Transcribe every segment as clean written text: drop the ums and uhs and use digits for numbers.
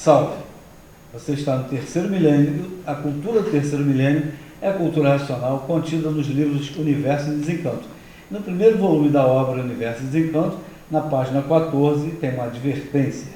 Salve! Você está no terceiro milênio. A cultura do terceiro milênio é a cultura racional contida nos livros Universo e Desencanto. No primeiro volume da obra Universo e Desencanto, na página 14, tem uma advertência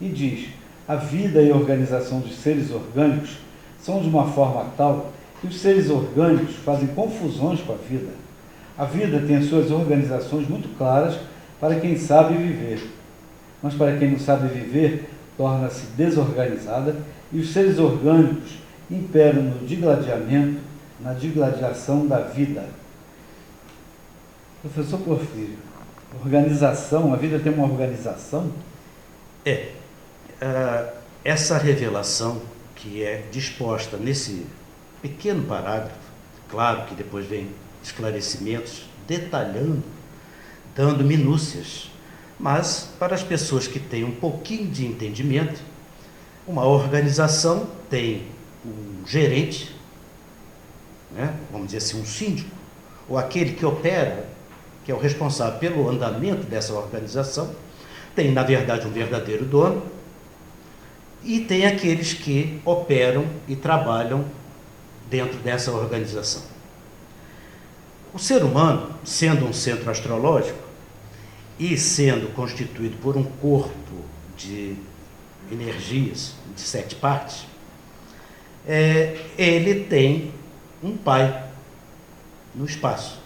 e diz: a vida e a organização dos seres orgânicos são de uma forma tal que os seres orgânicos fazem confusões com a vida. A vida tem as suas organizações muito claras para quem sabe viver, mas para quem não sabe viver, torna-se desorganizada e os seres orgânicos imperam no digladiamento, na digladiação da vida. Professor Porfírio, organização, a vida tem uma organização? Essa revelação que é disposta nesse pequeno parágrafo, claro que depois vem esclarecimentos, detalhando, dando minúcias, mas para as pessoas que têm um pouquinho de entendimento, uma organização tem um gerente, né, vamos dizer assim, um síndico, ou aquele que opera, que é o responsável pelo andamento dessa organização, tem, na verdade, um verdadeiro dono, e tem aqueles que operam e trabalham dentro dessa organização. O ser humano, sendo um centro astrológico e sendo constituído por um corpo de energias de 7 partes, ele tem um pai no espaço.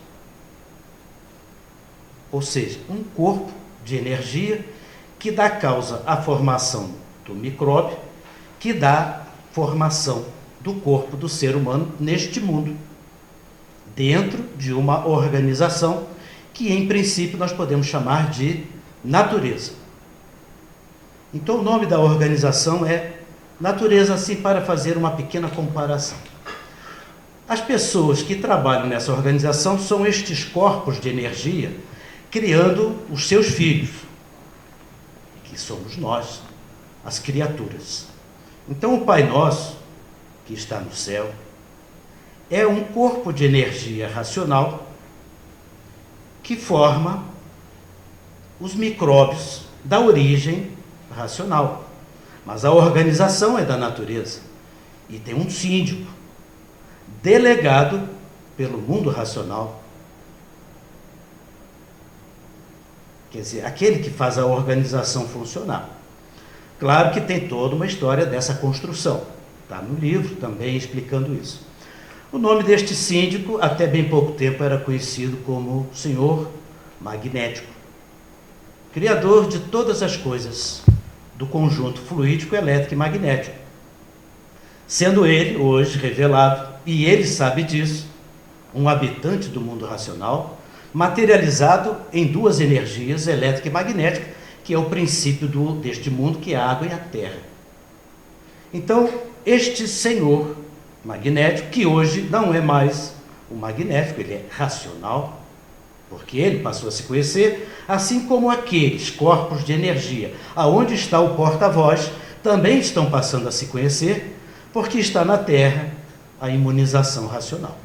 Ou seja, um corpo de energia que dá causa à formação do micróbio, que dá formação do corpo do ser humano neste mundo, dentro de uma organização que, em princípio, nós podemos chamar de natureza. Então, o nome da organização é natureza, assim, para fazer uma pequena comparação. As pessoas que trabalham nessa organização são estes corpos de energia criando os seus filhos, que somos nós, as criaturas. Então, o Pai Nosso, que está no céu, é um corpo de energia racional que forma os micróbios da origem racional. Mas a organização é da natureza e tem um síndico delegado pelo mundo racional. Quer dizer, aquele que faz a organização funcionar. Claro que tem toda uma história dessa construção. Está no livro também explicando isso. O nome deste síndico, até bem pouco tempo, era conhecido como Senhor Magnético, criador de todas as coisas do conjunto fluídico, elétrico e magnético. Sendo ele, hoje, revelado, e ele sabe disso, um habitante do mundo racional, materializado em 2 energias, elétrica e magnética, que é o princípio deste mundo, que é a água e a terra. Então, este Senhor magnético, que hoje não é mais o magnético, ele é racional, porque ele passou a se conhecer, assim como aqueles corpos de energia, aonde está o porta-voz, também estão passando a se conhecer, porque está na Terra a imunização racional.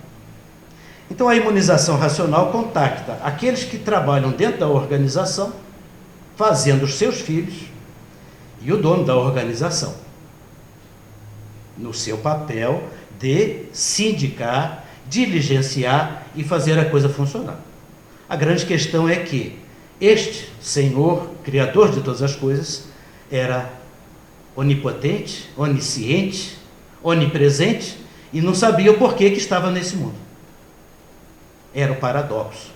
Então, a imunização racional contacta aqueles que trabalham dentro da organização, fazendo os seus filhos, e o dono da organização, no seu papel de sindicar, diligenciar e fazer a coisa funcionar. A grande questão é que este Senhor, Criador de todas as coisas, era onipotente, onisciente, onipresente e não sabia o porquê que estava nesse mundo. Era o paradoxo.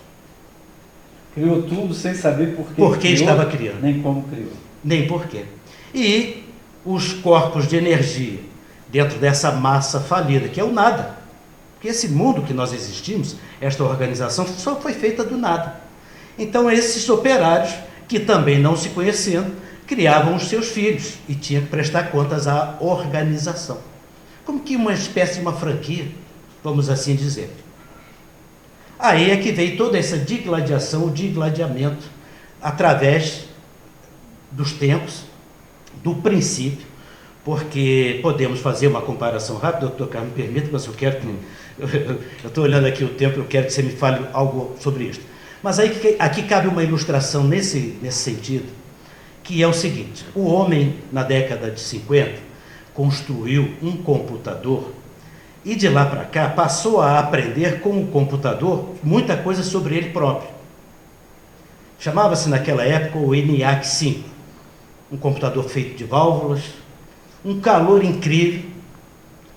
Criou tudo sem saber por que estava criando. Nem como criou. Nem porquê. E os corpos de energia dentro dessa massa falida, que é o nada. Porque esse mundo que nós existimos, esta organização, só foi feita do nada. Então, esses operários, que também não se conhecendo, criavam os seus filhos e tinham que prestar contas à organização. Como que uma espécie de uma franquia, vamos assim dizer. Aí é que veio toda essa digladiação, o digladiamento, através dos tempos, do princípio, porque podemos fazer uma comparação rápida, doutor Carlos, me permita, mas eu quero que... Eu estou olhando aqui o tempo, eu quero que você me fale algo sobre isso. Mas aí, aqui cabe uma ilustração nesse sentido, que é o seguinte: o homem, na década de 50, construiu um computador e de lá para cá passou a aprender com o computador muita coisa sobre ele próprio. Chamava-se naquela época o ENIAC 5, um computador feito de válvulas, um calor incrível,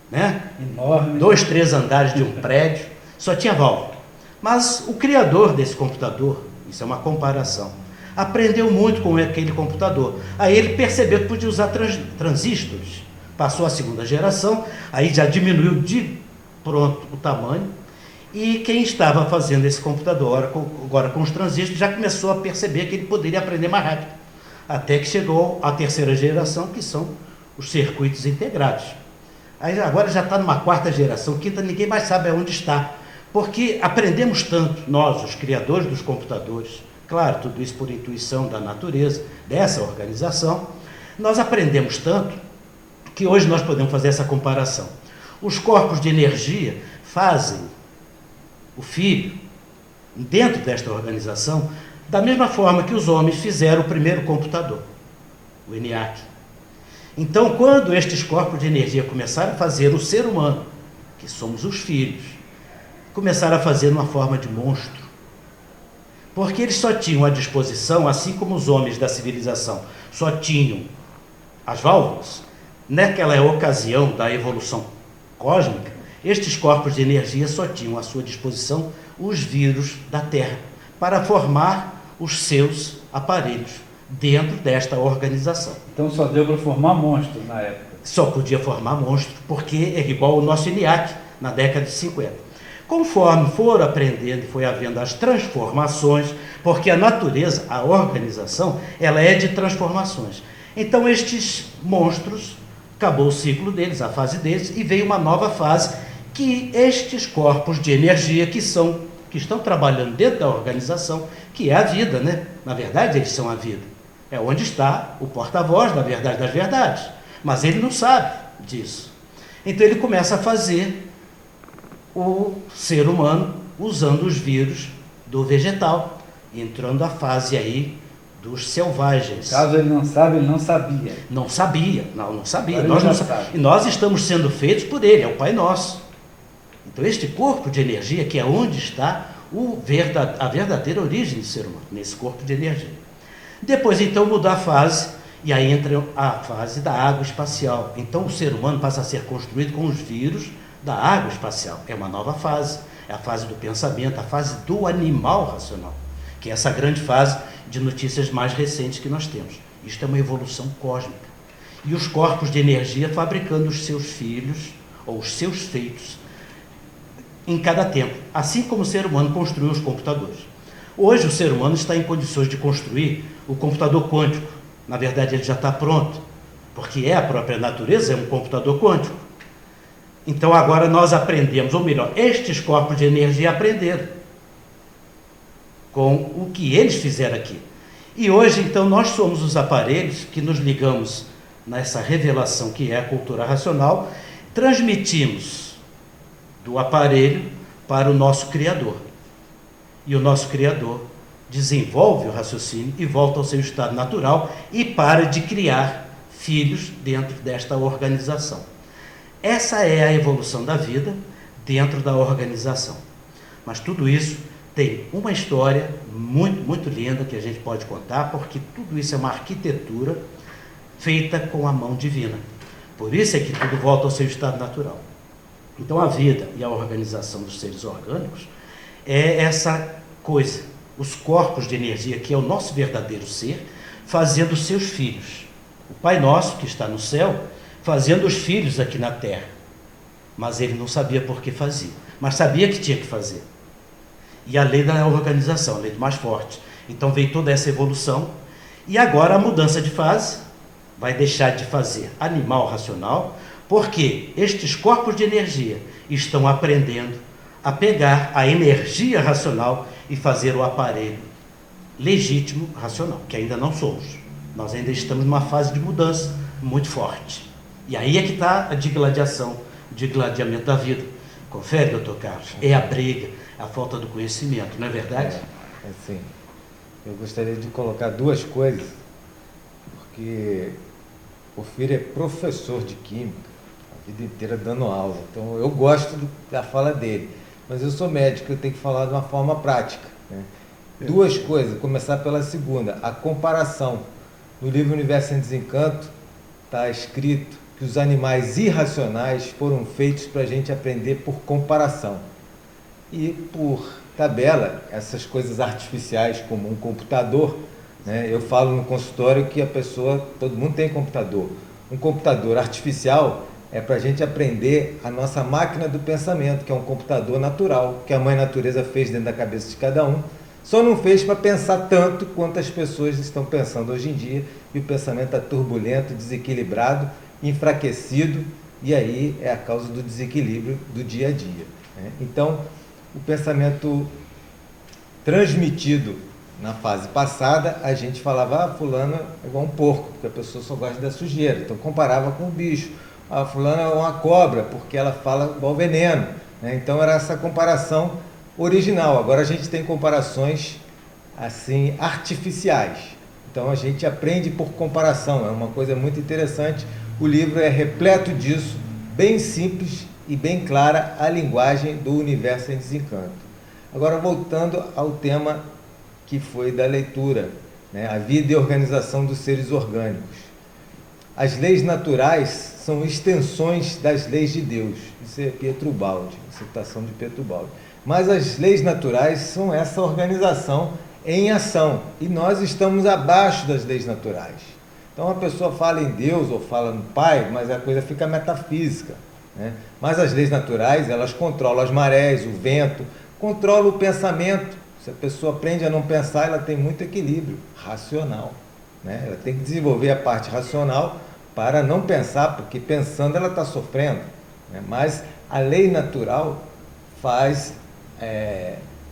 né? Enorme. 2, 3 andares de um prédio, só tinha válvula. Mas o criador desse computador, isso é uma comparação, aprendeu muito com aquele computador. Aí ele percebeu que podia usar transistores. Passou a segunda geração, aí já diminuiu de pronto o tamanho, e quem estava fazendo esse computador agora com os transistores já começou a perceber que ele poderia aprender mais rápido, até que chegou a terceira geração, que são os circuitos integrados. Aí agora já está numa quarta geração, quinta, ninguém mais sabe aonde está, porque aprendemos tanto, nós, os criadores dos computadores, claro, tudo isso por intuição da natureza, dessa organização, nós aprendemos tanto que hoje nós podemos fazer essa comparação. Os corpos de energia fazem o filho, dentro desta organização, da mesma forma que os homens fizeram o primeiro computador, o ENIAC. Então, quando estes corpos de energia começaram a fazer o ser humano, que somos os filhos, começaram a fazer uma forma de monstro, porque eles só tinham à disposição, assim como os homens da civilização só tinham as válvulas, naquela ocasião da evolução cósmica, estes corpos de energia só tinham à sua disposição os vírus da Terra, para formar os seus aparelhos dentro desta organização. Então só deu para formar monstro na época. Só podia formar monstro, porque é igual ao nosso ENIAC, na década de 50. Conforme foram aprendendo e foi havendo as transformações, porque a natureza, a organização, ela é de transformações. Então estes monstros, acabou o ciclo deles, a fase deles, e veio uma nova fase, que estes corpos de energia que estão trabalhando dentro da organização, que é a vida, né? Na verdade, eles são a vida. É onde está o porta-voz da verdade das verdades. Mas ele não sabe disso. Então ele começa a fazer o ser humano usando os vírus do vegetal, entrando a fase aí dos selvagens. Caso ele não sabe, ele não sabia. Não sabia. Sabe. E nós estamos sendo feitos por ele, é o Pai Nosso. Então este corpo de energia, que é onde está a verdadeira origem do ser humano, nesse corpo de energia. Depois então muda a fase, e aí entra a fase da água espacial. Então o ser humano passa a ser construído com os vírus da água espacial. É uma nova fase, é a fase do pensamento, a fase do animal racional, que é essa grande fase de notícias mais recentes que nós temos. Isto é uma evolução cósmica. E os corpos de energia fabricando os seus filhos, ou os seus feitos, em cada tempo, assim como o ser humano construiu os computadores. Hoje o ser humano está em condições de construir o computador quântico. Na verdade ele já está pronto, porque é a própria natureza, é um computador quântico. Então agora nós aprendemos, ou melhor, estes corpos de energia aprenderam com o que eles fizeram aqui. E hoje então nós somos os aparelhos que nos ligamos nessa revelação que é a cultura racional, transmitimos do aparelho para o nosso Criador. E o nosso Criador desenvolve o raciocínio e volta ao seu estado natural e para de criar filhos dentro desta organização. Essa é a evolução da vida dentro da organização. Mas tudo isso tem uma história muito, muito linda que a gente pode contar, porque tudo isso é uma arquitetura feita com a mão divina. Por isso é que tudo volta ao seu estado natural. Então a vida e a organização dos seres orgânicos é essa coisa, os corpos de energia, que é o nosso verdadeiro ser, fazendo os seus filhos. O Pai Nosso, que está no céu, fazendo os filhos aqui na terra. Mas ele não sabia por que fazia, mas sabia que tinha que fazer. E a lei da organização, a lei do mais forte. Então veio toda essa evolução, e agora a mudança de fase vai deixar de fazer animal racional, porque estes corpos de energia estão aprendendo a pegar a energia racional e fazer o aparelho legítimo racional, que ainda não somos. Nós ainda estamos numa fase de mudança muito forte. E aí é que está a digladiação, o digladiamento da vida. Confere, doutor Carlos? É a briga, a falta do conhecimento, não é verdade? É sim. Eu gostaria de colocar duas coisas porque o Porfírio é professor de Química, a vida inteira dando aula. Então, eu gosto da fala dele. Mas eu sou médico, eu tenho que falar de uma forma prática, né? Duas coisas, começar pela segunda, a comparação. No livro Universo em Desencanto, está escrito que os animais irracionais foram feitos para a gente aprender por comparação. E por tabela, essas coisas artificiais como um computador, né? Eu falo no consultório que todo mundo tem computador. Um computador artificial é para a gente aprender a nossa máquina do pensamento, que é um computador natural, que a mãe natureza fez dentro da cabeça de cada um, só não fez para pensar tanto quanto as pessoas estão pensando hoje em dia, e o pensamento está turbulento, desequilibrado, enfraquecido, e aí é a causa do desequilíbrio do dia a dia, né? Então, o pensamento transmitido na fase passada, a gente falava, fulano é igual um porco, porque a pessoa só gosta da sujeira, então comparava com o bicho. Fulano é uma cobra, porque ela fala igual veneno, né? Então era essa comparação original. Agora a gente tem comparações assim artificiais. Então a gente aprende por comparação, é uma coisa muito interessante. O livro é repleto disso, bem simples e bem clara a linguagem do Universo em Desencanto. Agora voltando ao tema que foi da leitura, né? A vida e organização dos seres orgânicos. As leis naturais são extensões das leis de Deus. Isso é Pietro Baldi, citação de Pietro Baldi. Mas as leis naturais são essa organização em ação. E nós estamos abaixo das leis naturais. Então a pessoa fala em Deus ou fala no Pai, mas a coisa fica metafísica, né? Mas as leis naturais, elas controlam as marés, o vento, controlam o pensamento. Se a pessoa aprende a não pensar, ela tem muito equilíbrio racional, né? Ela tem que desenvolver a parte racional para não pensar, porque pensando ela está sofrendo, né? Mas a lei natural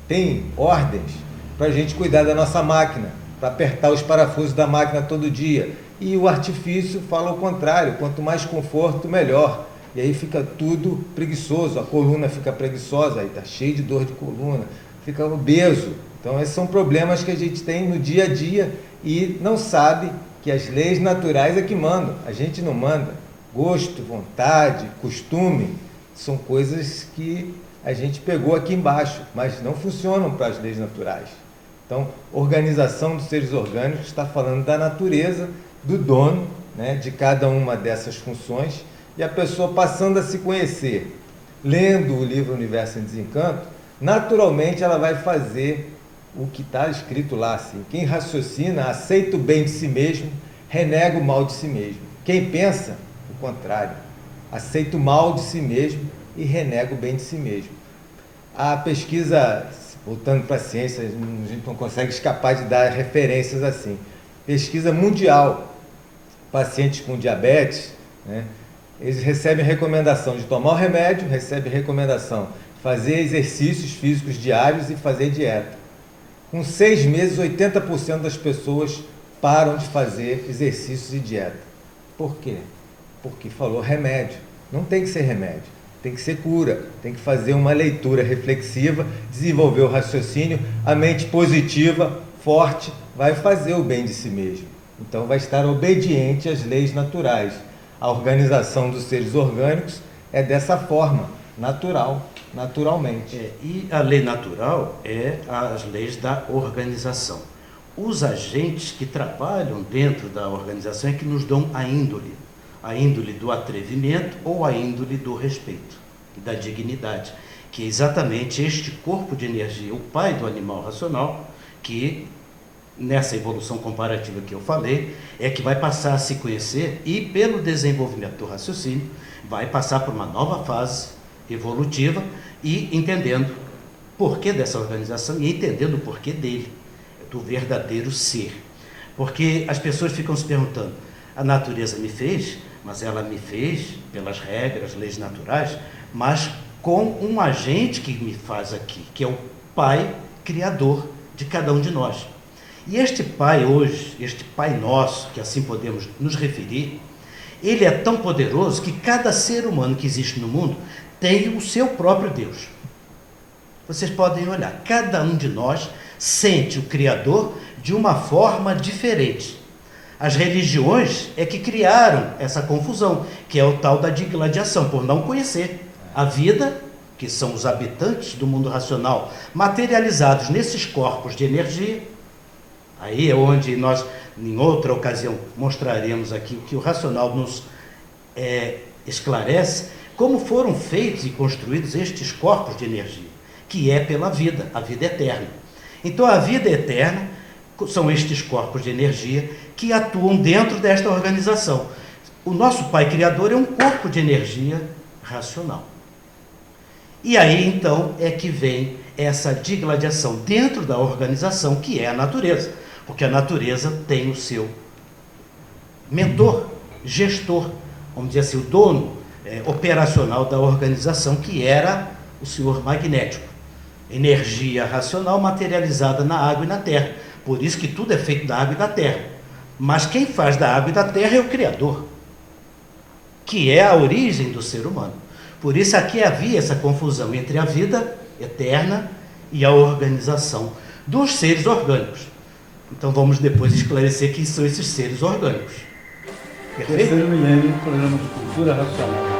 tem ordens para a gente cuidar da nossa máquina, para apertar os parafusos da máquina todo dia. E o artifício fala o contrário, quanto mais conforto, melhor. E aí fica tudo preguiçoso, a coluna fica preguiçosa, aí está cheio de dor de coluna, fica obeso. Então esses são problemas que a gente tem no dia a dia e não sabe que as leis naturais é que mandam, a gente não manda. Gosto, vontade, costume, são coisas que a gente pegou aqui embaixo, mas não funcionam para as leis naturais. Então, organização dos seres orgânicos está falando da natureza, do dono, né, de cada uma dessas funções, e a pessoa passando a se conhecer, lendo o livro Universo em Desencanto, naturalmente ela vai fazer o que está escrito lá, assim: quem raciocina, aceita o bem de si mesmo, renega o mal de si mesmo. Quem pensa, o contrário, aceita o mal de si mesmo e renega o bem de si mesmo. A pesquisa, voltando para a ciência, a gente não consegue escapar de dar referências assim. Pesquisa mundial, pacientes com diabetes, né, eles recebem recomendação de tomar o remédio, recebem recomendação de fazer exercícios físicos diários e fazer dieta. Com 6 meses, 80% das pessoas param de fazer exercícios e dieta. Por quê? Porque falou remédio. Não tem que ser remédio, tem que ser cura, tem que fazer uma leitura reflexiva, desenvolver o raciocínio, a mente positiva, forte, vai fazer o bem de si mesmo. Então vai estar obediente às leis naturais. A organização dos seres orgânicos é dessa forma, naturalmente. E a lei natural é as leis da organização. Os agentes que trabalham dentro da organização é que nos dão a índole do atrevimento ou a índole do respeito e da dignidade, que é exatamente este corpo de energia, o pai do animal racional, que nessa evolução comparativa que eu falei, é que vai passar a se conhecer e, pelo desenvolvimento do raciocínio, vai passar por uma nova fase evolutiva e entendendo o porquê dessa organização e entendendo o porquê dele, do verdadeiro ser. Porque as pessoas ficam se perguntando: a natureza me fez, mas ela me fez pelas regras, leis naturais, mas com um agente que me faz aqui, que é o Pai Criador de cada um de nós. E este Pai hoje, este Pai nosso, que assim podemos nos referir, ele é tão poderoso que cada ser humano que existe no mundo tem o seu próprio Deus. Vocês podem olhar, cada um de nós sente o Criador de uma forma diferente. As religiões é que criaram essa confusão, que é o tal da digladiação, por não conhecer a vida, que são os habitantes do mundo racional, materializados nesses corpos de energia. Aí é onde nós, em outra ocasião, mostraremos aqui o que o racional nos esclarece, como foram feitos e construídos estes corpos de energia, que é pela vida, a vida eterna. Então, a vida eterna são estes corpos de energia que atuam dentro desta organização. O nosso Pai Criador é um corpo de energia racional. E aí, então, é que vem essa digladiação dentro da organização, que é a natureza. Porque a natureza tem o seu mentor, gestor, vamos dizer assim, o dono operacional da organização, que era o senhor magnético. Energia racional materializada na água e na terra. Por isso que tudo é feito da água e da terra. Mas quem faz da água e da terra é o Criador, que é a origem do ser humano. Por isso aqui havia essa confusão entre a vida eterna e a organização dos seres orgânicos. Então vamos depois esclarecer quem são esses seres orgânicos. Perfeito? Terceiro milênio, programa de cultura racional.